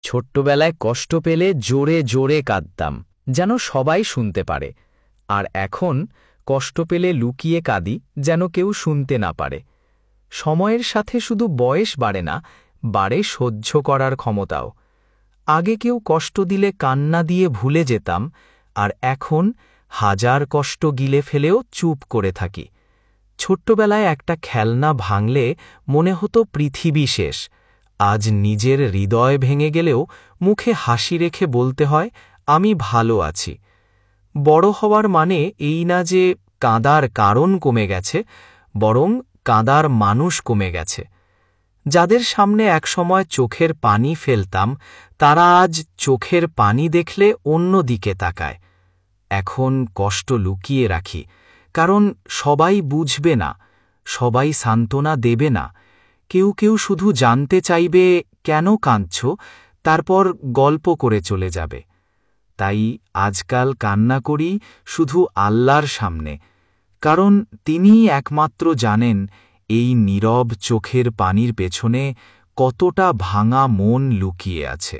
ছোট্টবেলায় কষ্ট পেলে জোরে জোরে কাঁদতাম, যেন সবাই শুনতে পারে। আর এখন কষ্ট পেলে লুকিয়ে কাঁদি, যেন কেউ শুনতে না পারে। সময়ের সাথে শুধু বয়স বাড়ে না, বাড়ে সহ্য করার ক্ষমতাও। আগে কেউ কষ্ট দিলে কান্না দিয়ে ভুলে যেতাম, আর এখন হাজার কষ্ট গিলে ফেলেও চুপ করে থাকি। ছোট্টবেলায় একটা খেলনা ভাঙলে মনে হতো পৃথিবী শেষ। আজ নিজের হৃদয় ভেঙে গেলেও মুখে হাসি রেখে বলতে হয়, আমি ভালো আছি। বড় হওয়ার মানে এই না যে কাঁদার কারণ কমে গেছে, বরং কাঁদার মানুষ কমে গেছে। যাদের সামনে একসময় চোখের পানি ফেলতাম, তারা আজ চোখের পানি দেখলে অন্য দিকে তাকায়। এখন কষ্ট লুকিয়ে রাখি, কারণ সবাই বুঝবে না, সবাই সান্ত্বনা দেবে না। কেউ কেউ শুধু জানতে চাইবে কেন কাঁদছ, তারপর গল্প করে চলে যাবে। তাই আজকাল কান্না করি শুধু আল্লাহর সামনে, কারণ তিনিই একমাত্র জানেন এই নীরব চোখের পানির পেছনে কতটা ভাঙা মন লুকিয়ে আছে।